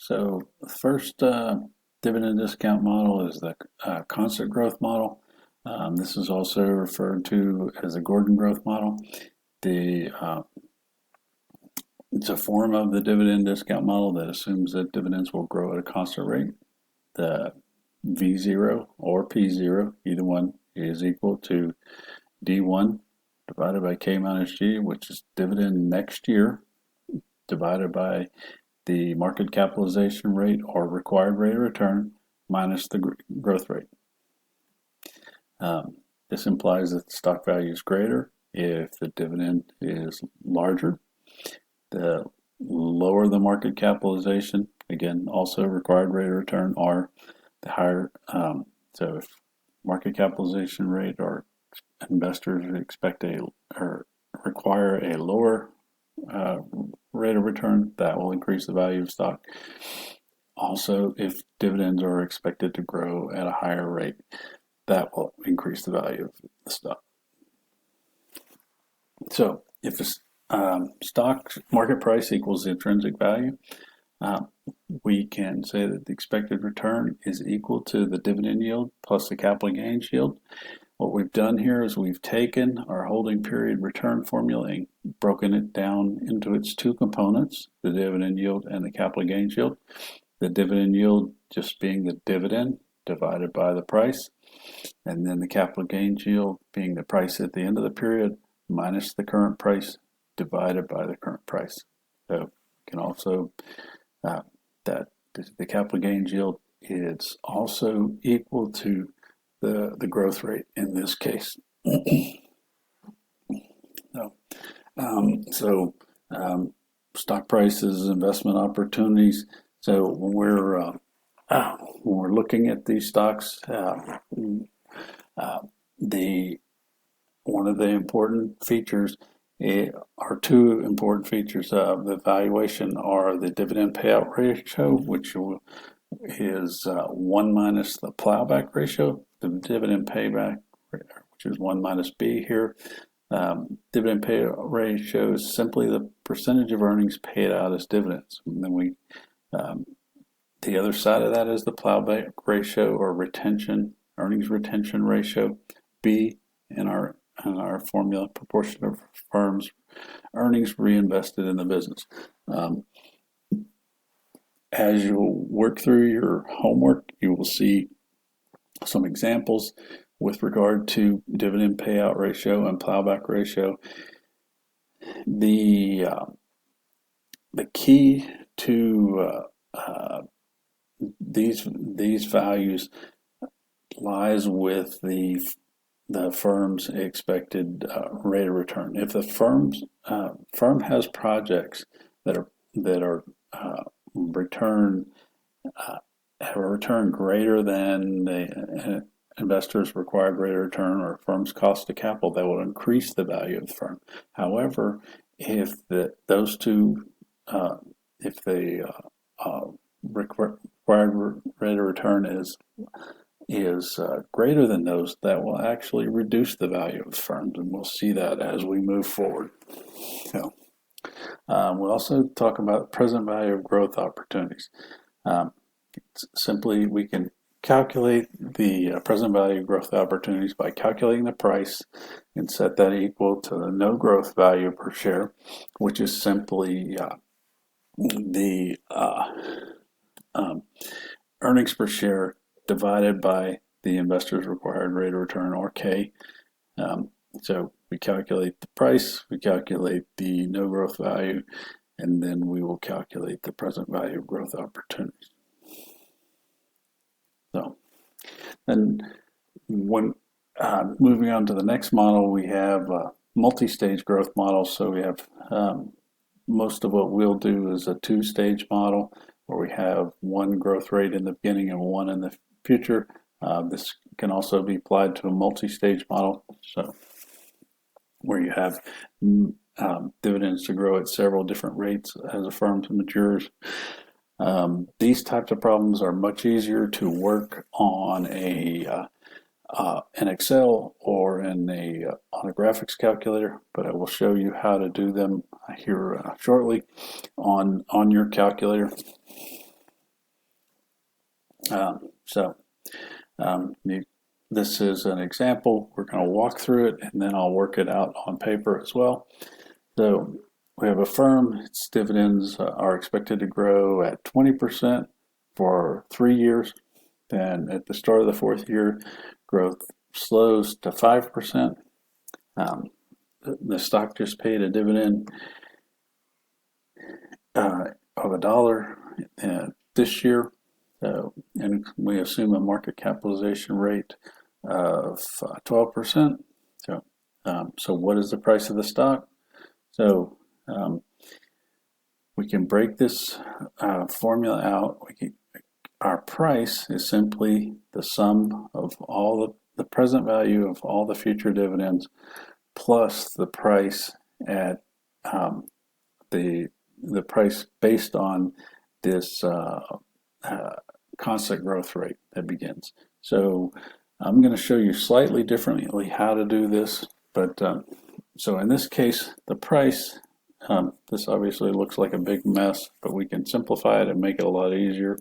So the first dividend discount model is the constant growth model. This is also referred to as the Gordon growth model. It's a form of the dividend discount model that assumes that dividends will grow at a constant rate. The V0 or P0, either one, is equal to D1 divided by K minus G, which is dividend next year, divided by the market capitalization rate or required rate of return minus the growth rate. This implies that the stock value is greater if the dividend is larger. The lower the market capitalization, again, also required rate of return, or the higher. So if market capitalization rate or investors expect or require a lower rate of return, that will increase the value of stock. Also, if dividends are expected to grow at a higher rate, that will increase the value of the stock. So if a stock market price equals the intrinsic value, we can say that the expected return is equal to the dividend yield plus the capital gains yield. What we've done here is we've taken our holding period return formula and broken it down into its two components, the dividend yield and the capital gains yield. The dividend yield just being the dividend divided by the price, and then the capital gains yield being the price at the end of the period minus the current price divided by the current price. So you can also, that the capital gains yield is also equal to the growth rate in this case. Stock prices, investment opportunities. So when we're looking at these stocks, one of the important features are two important features of the valuation are the dividend payout ratio, which is 1 minus the plowback ratio, the dividend payback, which is 1 minus B here. Dividend payout ratio is simply the percentage of earnings paid out as dividends. And then the other side of that is the plowback ratio or earnings retention ratio. B in our formula, proportion of firms' earnings reinvested in the business. As you work through your homework, you will see some examples with regard to dividend payout ratio and plowback ratio. The key to these values lies with the firm's expected rate of return. If the firm has projects that are have a return greater than the investor's required rate of return or firm's cost of capital, that will increase the value of the firm. However, if those two, if the required rate of return is greater than those, that will actually reduce the value of firms, and we'll see that as we move forward. So, we'll also talk about present value of growth opportunities. Simply, we can calculate the present value of growth opportunities by calculating the price and set that equal to the no growth value per share, which is simply the earnings per share divided by the investor's required rate of return, or K. So we calculate the price, we calculate the no growth value, and then we will calculate the present value of growth opportunities. So then when moving on to the next model, we have multi-stage growth model. So we have most of what we'll do is a two-stage model where we have one growth rate in the beginning and one in the future. This can also be applied to a multi-stage model, so where you have dividends to grow at several different rates as a firm matures. These types of problems are much easier to work on an Excel or on a graphics calculator, but I will show you how to do them here shortly on your calculator. This is an example. We're going to walk through it, and then I'll work it out on paper as well. So we have a firm. Its dividends are expected to grow at 20% for 3 years. Then at the start of the fourth year, growth slows to 5%. The stock just paid a dividend of $1 this year. And we assume a market capitalization rate of 12%. So what is the price of the stock? So we can break this formula out. Our price is simply the sum of all the present value of all the future dividends plus the price at the price based on this constant growth rate that begins. So I'm going to show you slightly differently how to do this, but so in this case, the price, this obviously looks like a big mess, but we can simplify it and make it a lot easier.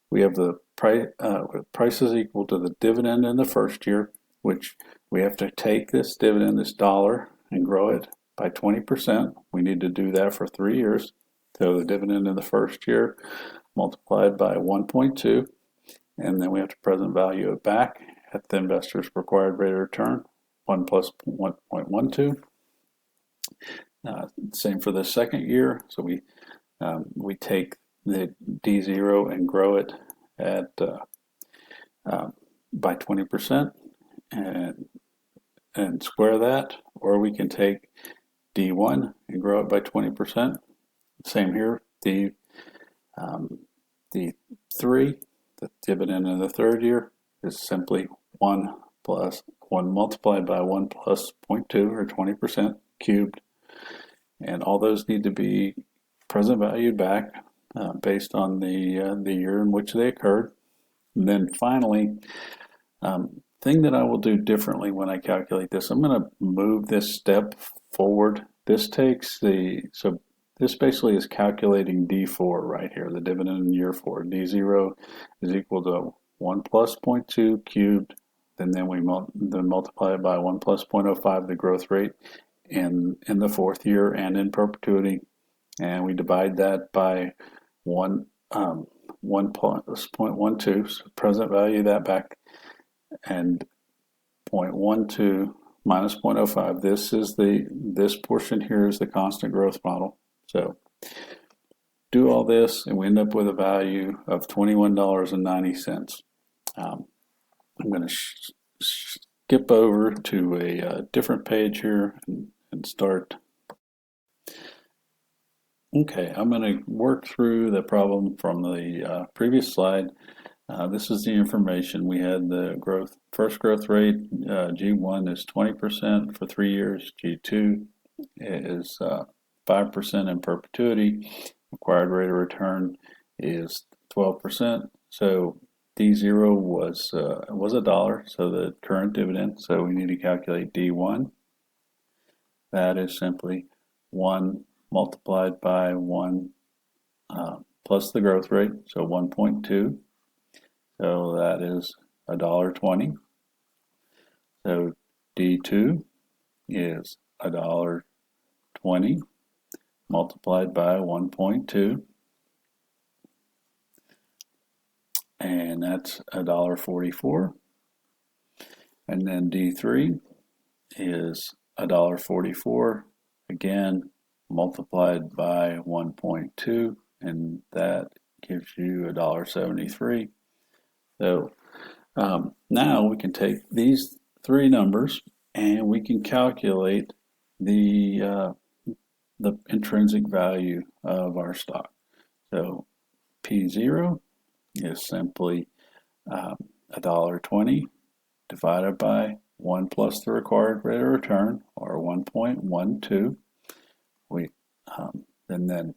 We have the price is equal to the dividend in the first year, which we have to take this dividend, this $1, and grow it by 20%. We need to do that for 3 years. So the dividend in the first year multiplied by 1.2, and then we have to present value it back at the investor's required rate of return, 1 plus 1.12. Same for the second year. So we take the D0 and grow it at by 20% and square that, or we can take D1 and grow it by 20%. Same here, D3, the dividend in the third year is simply 1 multiplied by 1 plus 0.2 or 20% cubed. And all those need to be present valued back based on the year in which they occurred. And then finally, thing that I will do differently when I calculate this, I'm going to move this step forward. This basically is calculating D4 right here, the dividend in year 4. D0 is equal to 1 plus 0.2 cubed, then we multiply it by 1 plus 0.05, the growth rate in the fourth year and in perpetuity, and we divide that by 1 plus 0.12, so present value that back, and 0.12 minus 0.05. This portion here is the constant growth model. So do all this, and we end up with a value of $21.90. I'm going to skip over to a different page here and start. Okay, I'm going to work through the problem from the previous slide. This is the information. We had the first growth rate, G1 is 20% for 3 years, G2 is 5% in perpetuity, required rate of return is 12%. So D0 was $1, so the current dividend. So we need to calculate D1. That is simply 1 multiplied by 1 plus the growth rate, so 1.2. So that is $1.20. So D2 is $1.20 multiplied by 1.2, and that's $1.44. And then D3 is $1.44 again multiplied by 1.2, and that gives you $1.73. So now we can take these three numbers and we can calculate the intrinsic value of our stock. So P0 is simply $1.20 divided by 1 plus the required rate of return, or 1.12. And then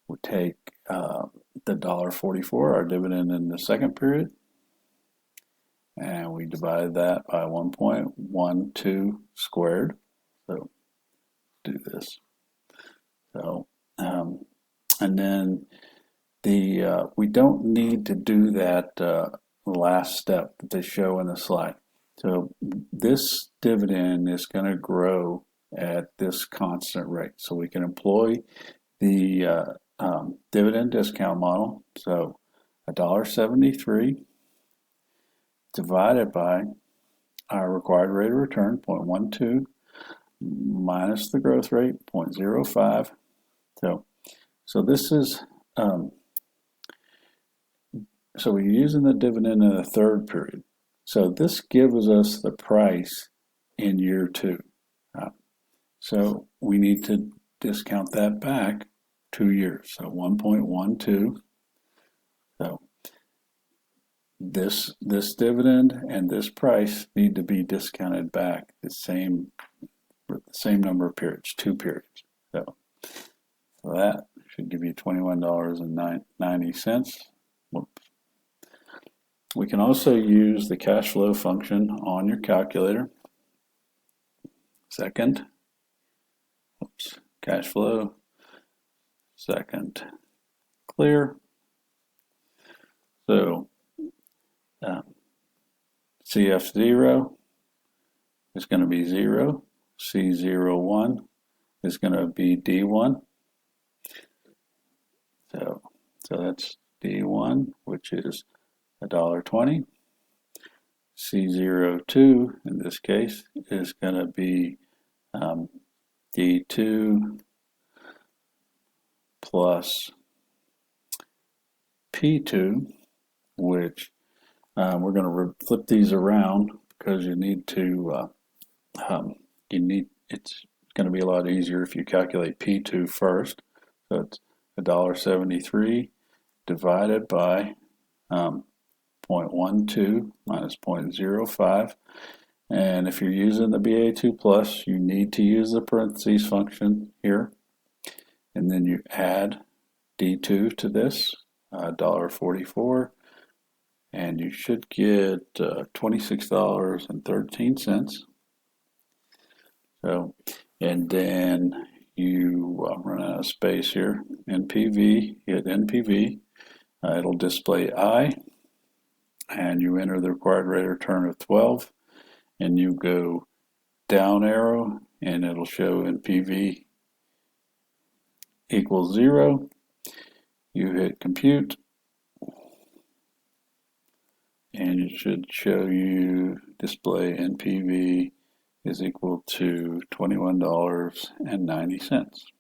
we take the $1.44, our dividend in the second period, and we divide that by 1.12 squared. So do this. So and then we don't need to do that last step that they show in the slide. So this dividend is going to grow at this constant rate. So we can employ the dividend discount model. So $1.73 divided by our required rate of return, 0.12, minus the growth rate, 0.05. So this is, so we're using the dividend in the third period. So this gives us the price in year 2. So we need to discount that back 2 years. So 1.12. So this dividend and this price need to be discounted back the same number of periods, 2 periods. So that should give you $21.90. Whoops. We can also use the cash flow function on your calculator. Second, cash flow, second, clear. So CF0 is going to be 0. C01 is going to be D1. So that's D1, which is $1.20. C02 in this case is going to be D2 plus P2, which we're going to flip these around because you need to, it's going to be a lot easier if you calculate P2 first. So it's $1.73 divided by 0.12 minus 0.05. And if you're using the BA2 plus, you need to use the parentheses function here. And then you add D2 to this, $1.44. And you should get $26.13. So, and then you run out of space here. NPV, hit NPV. It'll display I, and you enter the required rate of return of 12, and you go down arrow, and it'll show NPV equals 0. You hit compute, and it should show you display NPV is equal to $21.90.